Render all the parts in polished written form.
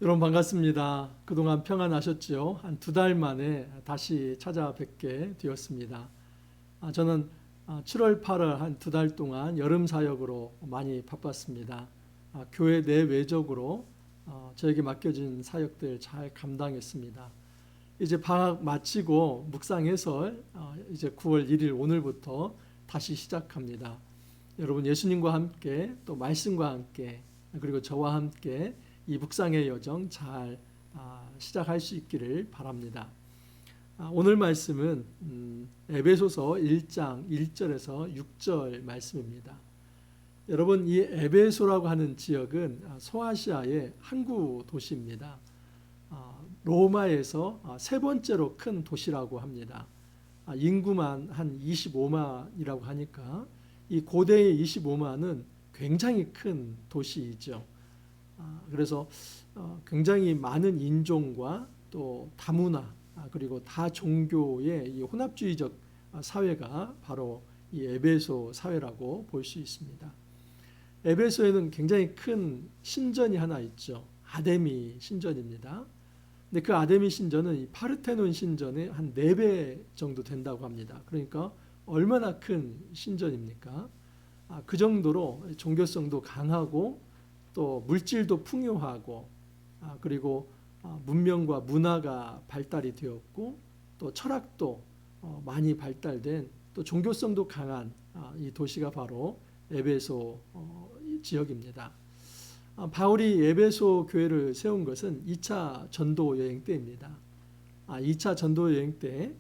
여러분 반갑습니다. 그동안 평안하셨죠? 한 2달 만에 다시 찾아뵙게 되었습니다. 저는 7월, 8월 한 2달 동안 여름 사역으로 많이 바빴습니다. 교회 내외적으로 저에게 맡겨진 사역들 잘 감당했습니다. 이제 방학 마치고 묵상해설 이제 9월 1일 오늘부터 다시 시작합니다. 여러분 예수님과 함께 또 말씀과 함께 그리고 저와 함께 이 묵상의 여정 잘 시작할 수 있기를 바랍니다. 오늘 말씀은 에베소서 1장 1절에서 6절 말씀입니다. 여러분 이 에베소라고 하는 지역은 소아시아의 항구 도시입니다. 로마에서 세 번째로 큰 도시라고 합니다. 인구만 한 25만이라고 하니까 이 고대의 25만은 굉장히 큰 도시이죠. 그래서 굉장히 많은 인종과 또 다문화 그리고 다 종교의 이 혼합주의적 사회가 바로 이 에베소 사회라고 볼 수 있습니다. 에베소에는 굉장히 큰 신전이 하나 있죠. 아데미 신전입니다. 근데 그 아데미 신전은 이 파르테논 신전의 한 4배 정도 된다고 합니다. 그러니까 얼마나 큰 신전입니까? 그 정도로 종교성도 강하고 또 물질도 풍요하고 그리고 문명과 문화가 발달이 되었고 또 철학도 많이 발달된 또 종교성도 강한 이 도시가 바로 에베소 지역입니다. 바울이 에베소 교회를 세운 것은 2차 전도 여행 때입니다. 2차 전도 여행 때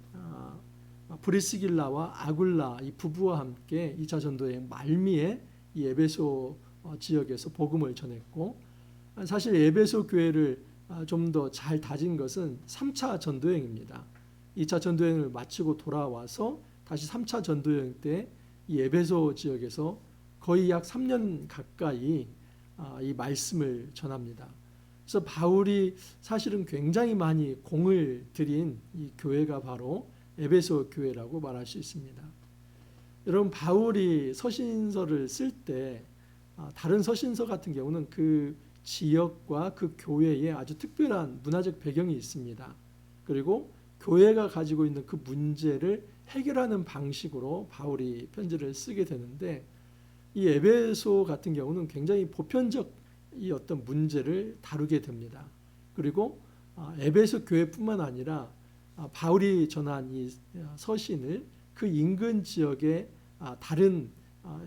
브리스길라와 아굴라 이 부부와 함께 2차 전도 여행 말미에 이 에베소 지역에서 복음을 전했고, 사실 에베소 교회를 좀 더 잘 다진 것은 3차 전도여행입니다. 2차 전도여행을 마치고 돌아와서 다시 3차 전도여행 때 이 에베소 지역에서 거의 약 3년 가까이 이 말씀을 전합니다. 그래서 바울이 사실은 굉장히 많이 공을 들인 이 교회가 바로 에베소 교회라고 말할 수 있습니다. 여러분 바울이 서신서를 쓸 때 다른 서신서 같은 경우는 그 지역과 그 교회에 아주 특별한 문화적 배경이 있습니다. 그리고 교회가 가지고 있는 그 문제를 해결하는 방식으로 바울이 편지를 쓰게 되는데 이 에베소 같은 경우는 굉장히 보편적 이 어떤 문제를 다루게 됩니다. 그리고 에베소 교회뿐만 아니라 바울이 전한 이 서신을 그 인근 지역의 다른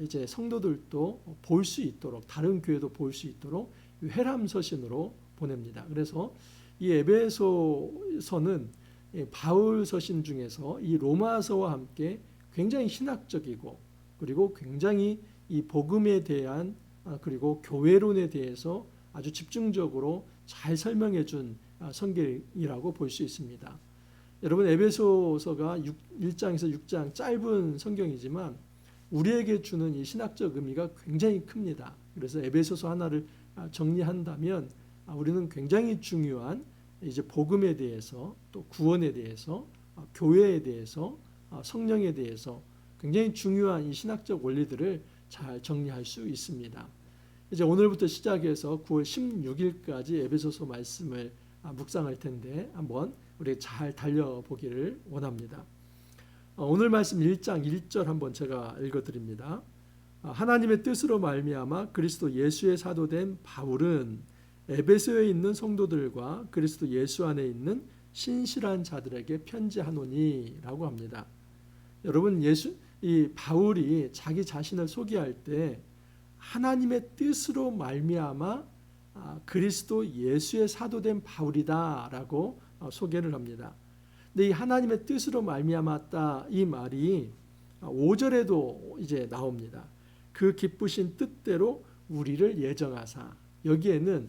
이제 성도들도 볼 수 있도록 다른 교회도 볼 수 있도록 회람 서신으로 보냅니다. 그래서 이 에베소서는 바울 서신 중에서 이 로마서와 함께 굉장히 신학적이고 그리고 굉장히 이 복음에 대한 그리고 교회론에 대해서 아주 집중적으로 잘 설명해 준 성경이라고 볼 수 있습니다. 여러분 에베소서가 1장에서 6장 짧은 성경이지만 우리에게 주는 이 신학적 의미가 굉장히 큽니다. 그래서 에베소서 하나를 정리한다면 우리는 굉장히 중요한 이제 복음에 대해서 또 구원에 대해서 교회에 대해서 성령에 대해서 굉장히 중요한 이 신학적 원리들을 잘 정리할 수 있습니다. 이제 오늘부터 시작해서 9월 16일까지 에베소서 말씀을 묵상할 텐데 한번 우리 잘 달려보기를 원합니다. 오늘 말씀 1장 1절 한번 제가 읽어드립니다. 하나님의 뜻으로 말미암아 그리스도 예수의 사도된 바울은 에베소에 있는 성도들과 그리스도 예수 안에 있는 신실한 자들에게 편지하노니 라고 합니다. 여러분 이 바울이 자기 자신을 소개할 때 하나님의 뜻으로 말미암아 그리스도 예수의 사도된 바울이다 라고 소개를 합니다. 근데 이 하나님의 뜻으로 말미암았다 이 말이 5절에도 이제 나옵니다. 그 기쁘신 뜻대로 우리를 예정하사, 여기에는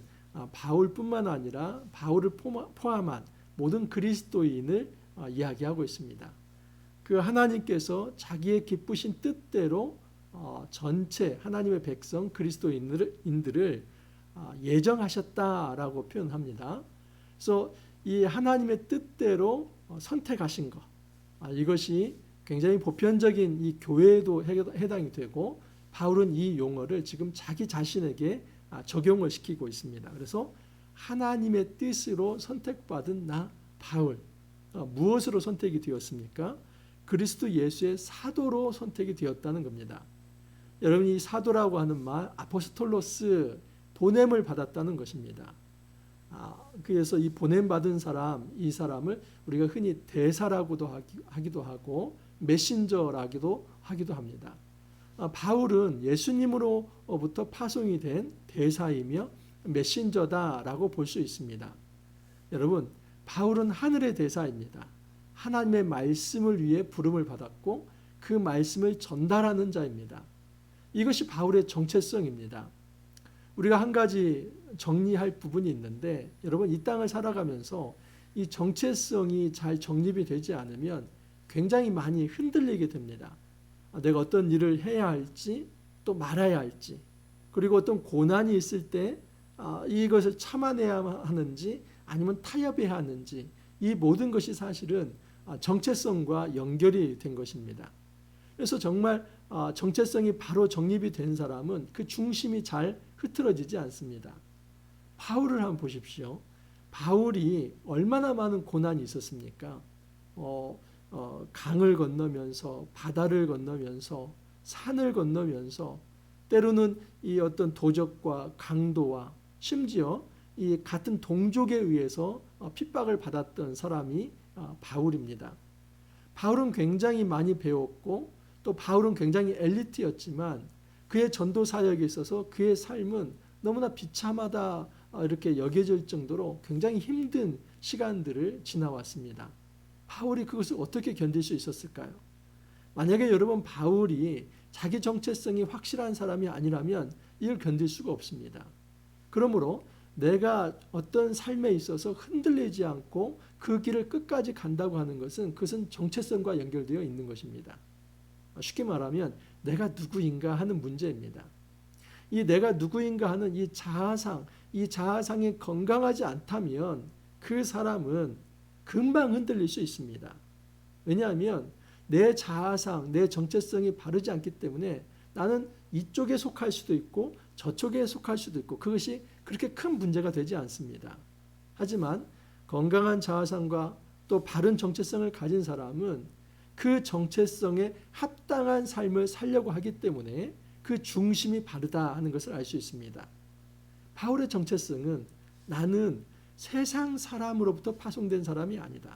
바울뿐만 아니라 바울을 포함한 모든 그리스도인을 이야기하고 있습니다. 그 하나님께서 자기의 기쁘신 뜻대로 전체 하나님의 백성 그리스도인들을 예정하셨다라고 표현합니다. 그래서 이 하나님의 뜻대로 선택하신 것, 이것이 굉장히 보편적인 이 교회에도 해당이 되고 바울은 이 용어를 지금 자기 자신에게 적용을 시키고 있습니다. 그래서 하나님의 뜻으로 선택받은 나 바울. 무엇으로 선택이 되었습니까? 그리스도 예수의 사도로 선택이 되었다는 겁니다. 여러분, 이 사도라고 하는 말 아포스톨로스, 보냄을 받았다는 것입니다. 그래서 이 보냄받은 사람, 이 사람을 우리가 흔히 대사라고도 하기도 하고 메신저라기도 하기도 합니다. 바울은 예수님으로부터 파송이 된 대사이며 메신저다라고 볼 수 있습니다. 여러분, 바울은 하늘의 대사입니다. 하나님의 말씀을 위해 부름을 받았고 그 말씀을 전달하는 자입니다. 이것이 바울의 정체성입니다. 우리가 한 가지 정리할 부분이 있는데, 여러분, 이 땅을 살아가면서 이 정체성이 잘 정립이 되지 않으면 굉장히 많이 흔들리게 됩니다. 내가 어떤 일을 해야 할지 또 말아야 할지, 그리고 어떤 고난이 있을 때 이것을 참아내야 하는지 아니면 타협해야 하는지, 이 모든 것이 사실은 정체성과 연결이 된 것입니다. 그래서 정말 정체성이 바로 정립이 된 사람은 그 중심이 잘 흐트러지지 않습니다. 바울을 한번 보십시오. 바울이 얼마나 많은 고난이 있었습니까? 강을 건너면서, 바다를 건너면서, 산을 건너면서, 때로는 이 어떤 도적과 강도와 심지어 이 같은 동족에 의해서 핍박을 받았던 사람이 바울입니다. 바울은 굉장히 많이 배웠고 또 바울은 굉장히 엘리트였지만 그의 전도 사역에 있어서 그의 삶은 너무나 비참하다 이렇게 여겨질 정도로 굉장히 힘든 시간들을 지나왔습니다. 바울이 그것을 어떻게 견딜 수 있었을까요? 만약에 여러분 바울이 자기 정체성이 확실한 사람이 아니라면 이걸 견딜 수가 없습니다. 그러므로 내가 어떤 삶에 있어서 흔들리지 않고 그 길을 끝까지 간다고 하는 것은 그것은 정체성과 연결되어 있는 것입니다. 쉽게 말하면 내가 누구인가 하는 문제입니다. 이 내가 누구인가 하는 이 자아상이 건강하지 않다면 그 사람은 금방 흔들릴 수 있습니다. 왜냐하면 내 자아상, 내 정체성이 바르지 않기 때문에 나는 이쪽에 속할 수도 있고 저쪽에 속할 수도 있고 그것이 그렇게 큰 문제가 되지 않습니다. 하지만 건강한 자아상과 또 바른 정체성을 가진 사람은 그 정체성에 합당한 삶을 살려고 하기 때문에 그 중심이 바르다 하는 것을 알 수 있습니다. 바울의 정체성은 나는 세상 사람으로부터 파송된 사람이 아니다.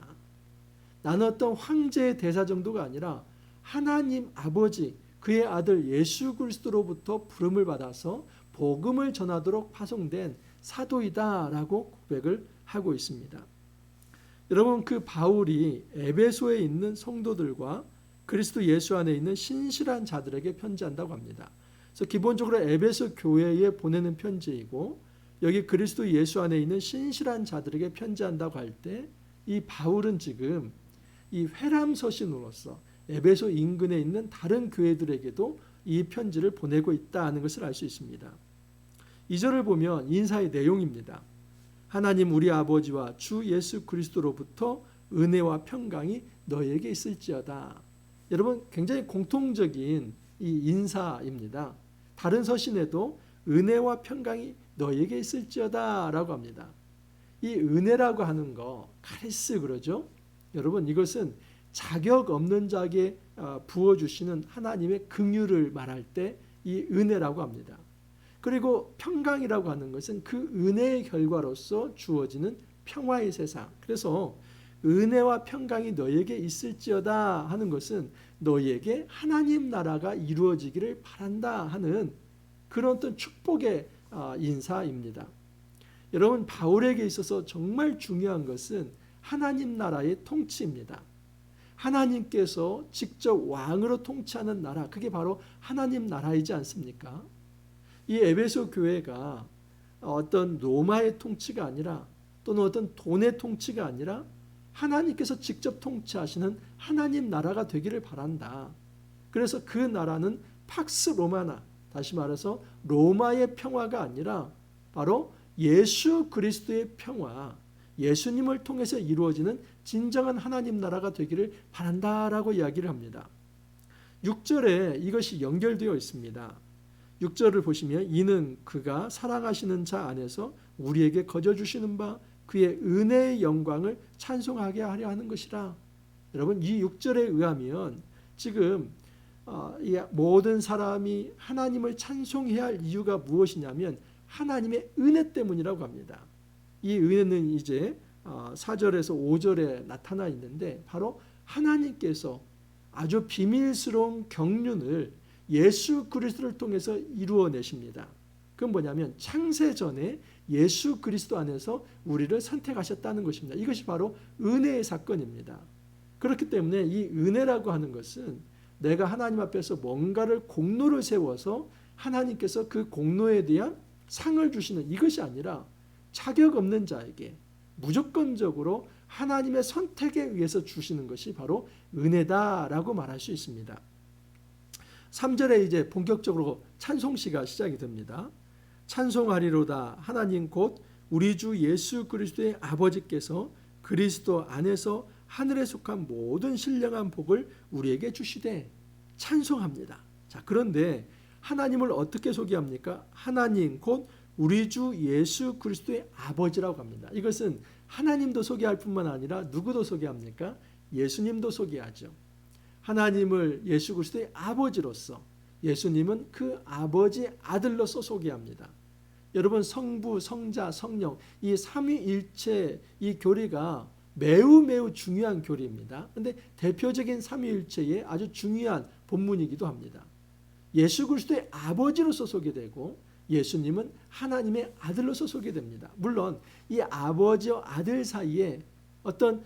나는 어떤 황제의 대사 정도가 아니라 하나님 아버지, 그의 아들 예수 그리스도로부터 부름을 받아서 복음을 전하도록 파송된 사도이다라고 고백을 하고 있습니다. 여러분, 그 바울이 에베소에 있는 성도들과 그리스도 예수 안에 있는 신실한 자들에게 편지한다고 합니다. 그래서 기본적으로 에베소 교회에 보내는 편지이고 여기 그리스도 예수 안에 있는 신실한 자들에게 편지한다고 할 때 이 바울은 지금 이 회람 서신으로서 에베소 인근에 있는 다른 교회들에게도 이 편지를 보내고 있다는 것을 알 수 있습니다. 2절을 보면 인사의 내용입니다. 하나님 우리 아버지와 주 예수 그리스도로부터 은혜와 평강이 너에게 있을지어다. 여러분, 굉장히 공통적인 이 인사입니다. 다른 서신에도 은혜와 평강이 너에게 있을지어다 라고 합니다. 이 은혜라고 하는 거 카리스 그러죠. 여러분, 이것은 자격 없는 자에게 부어주시는 하나님의 긍휼을 말할 때 이 은혜라고 합니다. 그리고 평강이라고 하는 것은 그 은혜의 결과로서 주어지는 평화의 세상. 그래서 은혜와 평강이 너에게 있을지어다 하는 것은 너에게 하나님 나라가 이루어지기를 바란다 하는 그런 어떤 축복의 인사입니다. 여러분, 바울에게 있어서 정말 중요한 것은 하나님 나라의 통치입니다. 하나님께서 직접 왕으로 통치하는 나라, 그게 바로 하나님 나라이지 않습니까? 이 에베소 교회가 어떤 로마의 통치가 아니라 또는 어떤 돈의 통치가 아니라 하나님께서 직접 통치하시는 하나님 나라가 되기를 바란다. 그래서 그 나라는 팍스 로마나, 다시 말해서 로마의 평화가 아니라 바로 예수 그리스도의 평화, 예수님을 통해서 이루어지는 진정한 하나님 나라가 되기를 바란다라고 이야기를 합니다. 6절에 이것이 연결되어 있습니다. 6절을 보시면 이는 그가 사랑하시는 자 안에서 우리에게 거저 주시는 바 그의 은혜의 영광을 찬송하게 하려 하는 것이라. 여러분 이 6절에 의하면 지금 이 모든 사람이 하나님을 찬송해야 할 이유가 무엇이냐면 하나님의 은혜 때문이라고 합니다. 이 은혜는 이제 4절에서 5절에 나타나 있는데 바로 하나님께서 아주 비밀스러운 경륜을 예수 그리스도를 통해서 이루어내십니다. 그건 뭐냐면 창세전에 예수 그리스도 안에서 우리를 선택하셨다는 것입니다. 이것이 바로 은혜의 사건입니다. 그렇기 때문에 이 은혜라고 하는 것은 내가 하나님 앞에서 뭔가를 공로를 세워서 하나님께서 그 공로에 대한 상을 주시는 이것이 아니라 자격 없는 자에게 무조건적으로 하나님의 선택에 의해서 주시는 것이 바로 은혜다라고 말할 수 있습니다. 3절에 이제 본격적으로 찬송시가 시작이 됩니다. 찬송하리로다 하나님 곧 우리 주 예수 그리스도의 아버지께서 그리스도 안에서 하늘에 속한 모든 신령한 복을 우리에게 주시되 찬송합니다. 자, 그런데 하나님을 어떻게 소개합니까? 하나님 곧 우리 주 예수 그리스도의 아버지라고 합니다. 이것은 하나님도 소개할 뿐만 아니라 누구도 소개합니까? 예수님도 소개하죠. 하나님을 예수 그리스도의 아버지로서, 예수님은 그 아버지 아들로서 소개합니다. 여러분 성부, 성자, 성령 이 삼위일체 이 교리가 매우 중요한 교리입니다. 그런데 대표적인 삼위일체의 아주 중요한 본문이기도 합니다. 예수 그리스도의 아버지로서 소개되고 예수님은 하나님의 아들로서 소개됩니다. 물론 이 아버지와 아들 사이에 어떤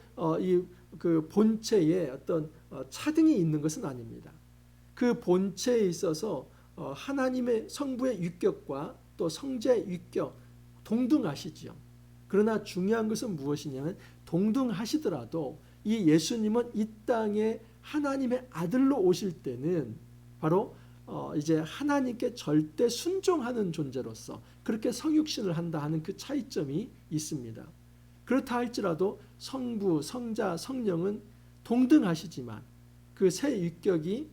그 본체에 어떤 차등이 있는 것은 아닙니다. 그 본체에 있어서 하나님의 성부의 유격과 또 성자의 유격 동등하시지요. 그러나 중요한 것은 무엇이냐면 동등하시더라도 이 예수님은 이 땅에 하나님의 아들로 오실 때는 바로 이제 하나님께 절대 순종하는 존재로서 그렇게 성육신을 한다 하는 그 차이점이 있습니다. 그렇다 할지라도 성부, 성자, 성령은 동등하시지만 그 세 유격이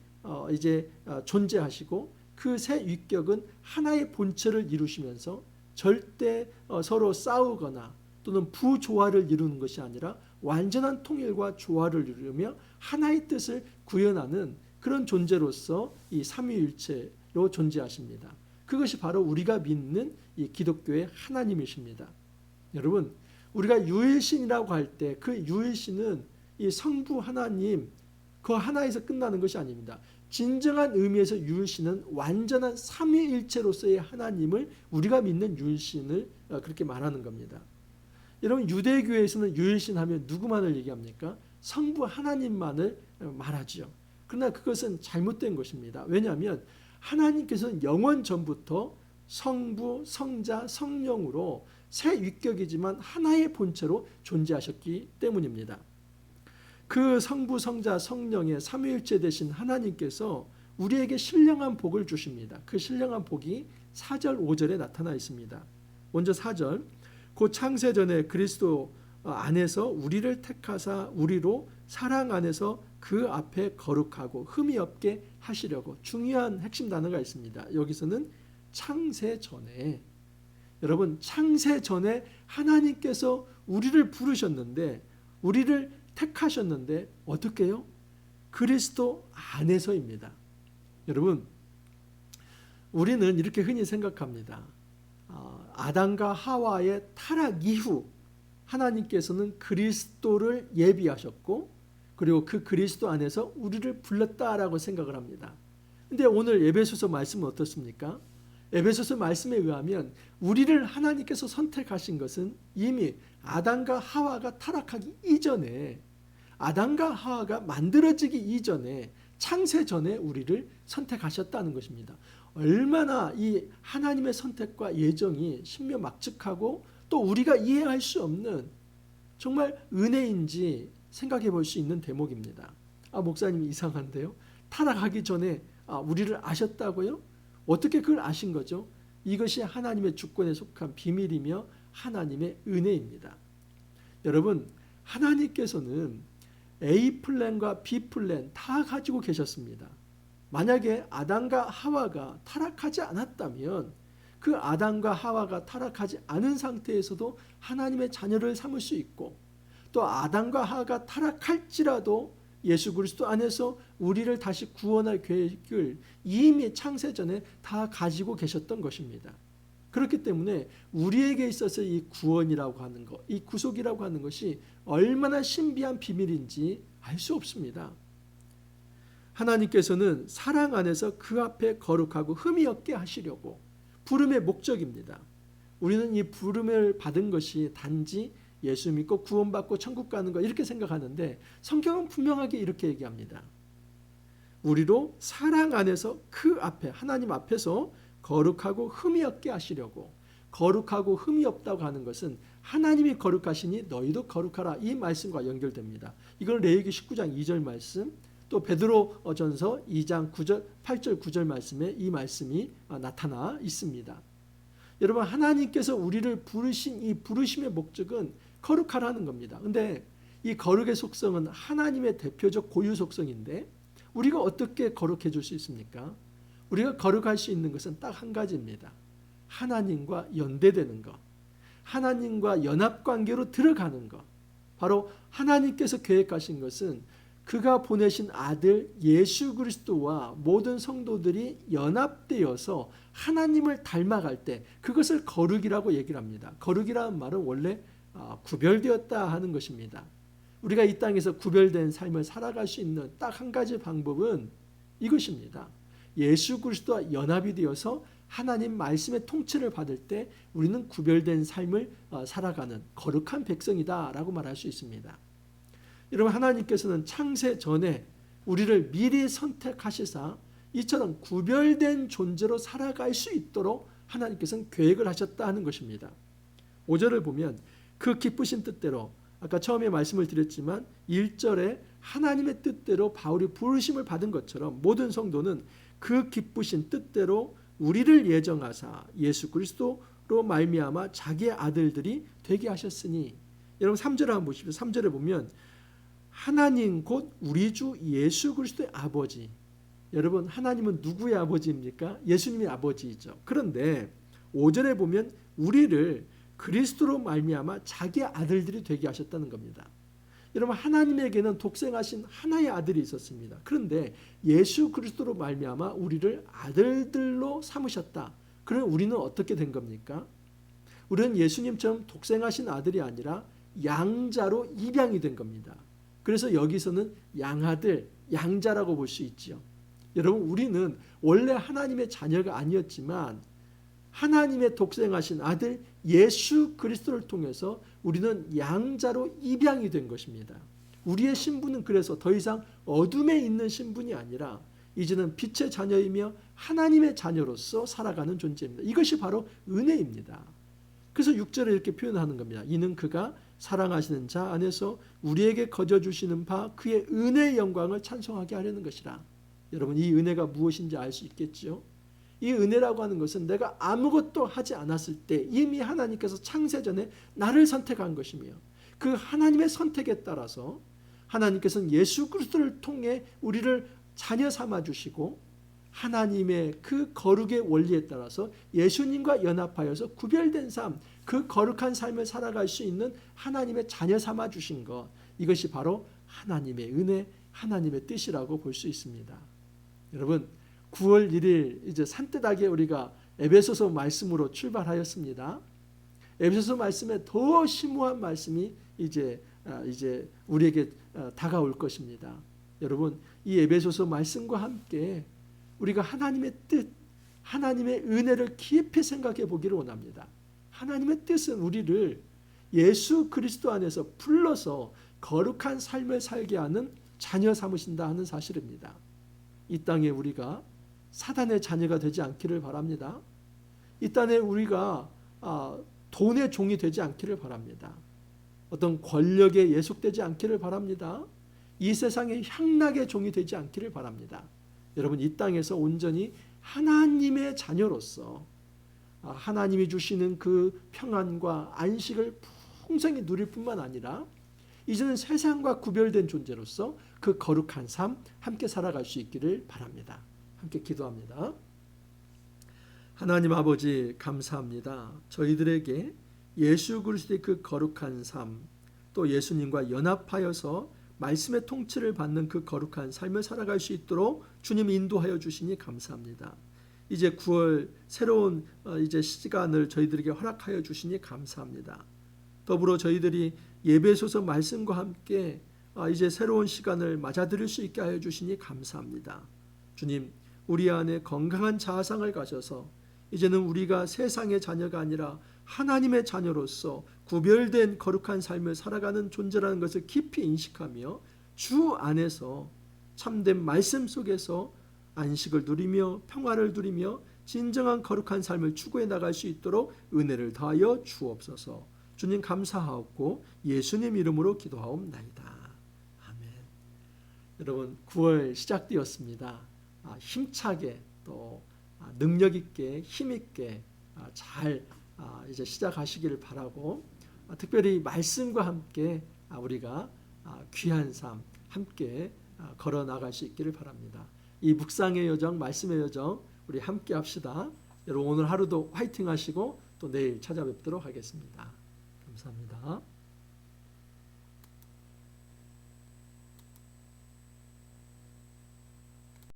이제 존재하시고 그 세 유격은 하나의 본체를 이루시면서 절대 서로 싸우거나 또는 부조화를 이루는 것이 아니라 완전한 통일과 조화를 이루며 하나의 뜻을 구현하는 그런 존재로서 이 삼위일체로 존재하십니다. 그것이 바로 우리가 믿는 이 기독교의 하나님이십니다. 여러분, 우리가 유일신이라고 할 때 그 유일신은 이 성부 하나님 그 하나에서 끝나는 것이 아닙니다. 진정한 의미에서 유일신은 완전한 삼위일체로서의 하나님을 우리가 믿는 유일신을 그렇게 말하는 겁니다. 여러분 유대교에서는 유일신 하면 누구만을 얘기합니까? 성부 하나님만을 말하죠. 그러나 그것은 잘못된 것입니다. 왜냐하면 하나님께서는 영원 전부터 성부, 성자, 성령으로 세 유격이지만 하나의 본체로 존재하셨기 때문입니다. 그 성부, 성자, 성령의 삼위일체 되신 하나님께서 우리에게 신령한 복을 주십니다. 그 신령한 복이 4절, 5절에 나타나 있습니다. 먼저 4절, 곧 창세전에 그리스도 안에서 우리를 택하사 우리로 사랑 안에서 그 앞에 거룩하고 흠이 없게 하시려고. 중요한 핵심 단어가 있습니다. 여기서는 창세전에. 여러분 창세전에 하나님께서 우리를 부르셨는데 우리를 택하셨는데 어떻게 해요? 그리스도 안에서입니다. 여러분 우리는 이렇게 흔히 생각합니다. 아담과 하와의 타락 이후 하나님께서는 그리스도를 예비하셨고 그리고 그 그리스도 안에서 우리를 불렀다라고 생각을 합니다. 그런데 오늘 에베소서 말씀은 어떻습니까? 에베소서 말씀에 의하면 우리를 하나님께서 선택하신 것은 이미 아담과 하와가 타락하기 이전에 아담과 하와가 만들어지기 이전에 창세 전에 우리를 선택하셨다는 것입니다. 얼마나 이 하나님의 선택과 예정이 신묘막측하고 또 우리가 이해할 수 없는 정말 은혜인지 생각해 볼 수 있는 대목입니다. 목사님 이상한데요. 타락하기 전에 우리를 아셨다고요? 어떻게 그걸 아신 거죠? 이것이 하나님의 주권에 속한 비밀이며 하나님의 은혜입니다. 여러분 하나님께서는 A 플랜과 B 플랜 다 가지고 계셨습니다. 만약에 아담과 하와가 타락하지 않았다면 그 아담과 하와가 타락하지 않은 상태에서도 하나님의 자녀를 삼을 수 있고, 또 아담과 하와가 타락할지라도 예수 그리스도 안에서 우리를 다시 구원할 계획을 이미 창세전에 다 가지고 계셨던 것입니다. 그렇기 때문에 우리에게 있어서 이 구원이라고 하는 것, 이 구속이라고 하는 것이 얼마나 신비한 비밀인지 알 수 없습니다. 하나님께서는 사랑 안에서 그 앞에 거룩하고 흠이 없게 하시려고, 부름의 목적입니다. 우리는 이 부름을 받은 것이 단지 예수 믿고 구원받고 천국 가는 것 이렇게 생각하는데, 성경은 분명하게 이렇게 얘기합니다. 우리로 사랑 안에서 그 앞에, 하나님 앞에서 거룩하고 흠이 없게 하시려고. 거룩하고 흠이 없다고 하는 것은 하나님이 거룩하시니 너희도 거룩하라, 이 말씀과 연결됩니다. 이건 레위기 19장 2절 말씀, 또 베드로전서 2장 9절, 8절 9절 말씀에 이 말씀이 나타나 있습니다. 여러분, 하나님께서 우리를 부르신 이 부르심의 목적은 거룩하라는 겁니다. 근데 이 거룩의 속성은 하나님의 대표적 고유 속성인데, 우리가 어떻게 거룩해 줄 수 있습니까? 우리가 거룩할 수 있는 것은 딱 한 가지입니다. 하나님과 연대되는 것, 하나님과 연합관계로 들어가는 것. 바로 하나님께서 계획하신 것은 그가 보내신 아들 예수 그리스도와 모든 성도들이 연합되어서 하나님을 닮아갈 때, 그것을 거룩이라고 얘기를 합니다. 거룩이라는 말은 원래 구별되었다 하는 것입니다. 우리가 이 땅에서 구별된 삶을 살아갈 수 있는 딱 한 가지 방법은 이것입니다. 예수 그리스도와 연합이 되어서 하나님 말씀의 통치를 받을 때 우리는 구별된 삶을 살아가는 거룩한 백성이다라고 말할 수 있습니다. 여러분, 하나님께서는 창세 전에 우리를 미리 선택하시사 이처럼 구별된 존재로 살아갈 수 있도록 하나님께서는 계획을 하셨다 하는 것입니다. 5절을 보면 그 기쁘신 뜻대로, 아까 처음에 말씀을 드렸지만 1절에 하나님의 뜻대로 바울이 부르심을 받은 것처럼 모든 성도는 그 기쁘신 뜻대로 우리를 예정하사 예수 그리스도로 말미암아 자기의 아들들이 되게 하셨으니. 여러분 3절을 한번 보십시오. 3절에 보면 하나님 곧 우리 주 예수 그리스도의 아버지. 여러분, 하나님은 누구의 아버지입니까? 예수님의 아버지이죠. 그런데 5절에 보면 우리를 그리스도로 말미암아 자기의 아들들이 되게 하셨다는 겁니다. 여러분, 하나님에게는 독생하신 하나의 아들이 있었습니다. 그런데 예수 그리스도로 말미암아 우리를 아들들로 삼으셨다. 그럼 우리는 어떻게 된 겁니까? 우리는 예수님처럼 독생하신 아들이 아니라 양자로 입양이 된 겁니다. 그래서 여기서는 양아들, 양자라고 볼 수 있죠. 여러분, 우리는 원래 하나님의 자녀가 아니었지만 하나님의 독생하신 아들 예수 그리스도를 통해서 우리는 양자로 입양이 된 것입니다. 우리의 신분은 그래서 더 이상 어둠에 있는 신분이 아니라 이제는 빛의 자녀이며 하나님의 자녀로서 살아가는 존재입니다. 이것이 바로 은혜입니다. 그래서 6절에 이렇게 표현하는 겁니다. 이는 그가 사랑하시는 자 안에서 우리에게 거저주시는 바 그의 은혜의 영광을 찬송하게 하려는 것이라. 여러분, 이 은혜가 무엇인지 알 수 있겠죠? 이 은혜라고 하는 것은 내가 아무것도 하지 않았을 때 이미 하나님께서 창세전에 나를 선택한 것이며, 그 하나님의 선택에 따라서 하나님께서는 예수 그리스도를 통해 우리를 자녀 삼아주시고, 하나님의 그 거룩의 원리에 따라서 예수님과 연합하여서 구별된 삶, 그 거룩한 삶을 살아갈 수 있는 하나님의 자녀 삼아주신 것, 이것이 바로 하나님의 은혜, 하나님의 뜻이라고 볼 수 있습니다. 여러분, 9월 1일 이제 산뜻하게 우리가 에베소서 말씀으로 출발하였습니다. 에베소서 말씀에 더 심오한 말씀이 이제 우리에게 다가올 것입니다. 여러분, 이 에베소서 말씀과 함께 우리가 하나님의 뜻, 하나님의 은혜를 깊이 생각해 보기를 원합니다. 하나님의 뜻은 우리를 예수 그리스도 안에서 불러서 거룩한 삶을 살게 하는 자녀 삼으신다 하는 사실입니다. 이 땅에 우리가 사단의 자녀가 되지 않기를 바랍니다. 이 땅에 우리가 돈의 종이 되지 않기를 바랍니다. 어떤 권력에 예속되지 않기를 바랍니다. 이 세상의 향락의 종이 되지 않기를 바랍니다. 여러분, 이 땅에서 온전히 하나님의 자녀로서 하나님이 주시는 그 평안과 안식을 풍성히 누릴 뿐만 아니라 이제는 세상과 구별된 존재로서 그 거룩한 삶 함께 살아갈 수 있기를 바랍니다. 함께 기도합니다. 하나님 아버지 감사합니다. 저희들에게 예수 그리스도의 그 거룩한 삶, 또 예수님과 연합하여서 말씀의 통치를 받는 그 거룩한 삶을 살아갈 수 있도록 주님 인도하여 주시니 감사합니다. 이제 9월 새로운 이제 시간을 저희들에게 허락하여 주시니 감사합니다. 더불어 저희들이 예배소서 말씀과 함께 이제 새로운 시간을 맞아들일 수 있게 하여 주시니 감사합니다. 주님, 우리 안에 건강한 자아상을 가져서 이제는 우리가 세상의 자녀가 아니라 하나님의 자녀로서 구별된 거룩한 삶을 살아가는 존재라는 것을 깊이 인식하며 주 안에서 참된 말씀 속에서 안식을 누리며 평화를 누리며 진정한 거룩한 삶을 추구해 나갈 수 있도록 은혜를 더하여 주옵소서. 주님 감사하옵고 예수님 이름으로 기도하옵나이다. 아멘. 여러분 9월 시작되었습니다. 힘차게 또 능력 있게 힘 있게 잘 이제 시작하시기를 바라고 특별히 말씀과 함께 우리가 귀한 삶 함께 걸어 나갈 수 있기를 바랍니다. 이 묵상의 여정, 말씀의 여정 우리 함께 합시다. 여러분 오늘 하루도 화이팅 하시고 또 내일 찾아뵙도록 하겠습니다. 감사합니다.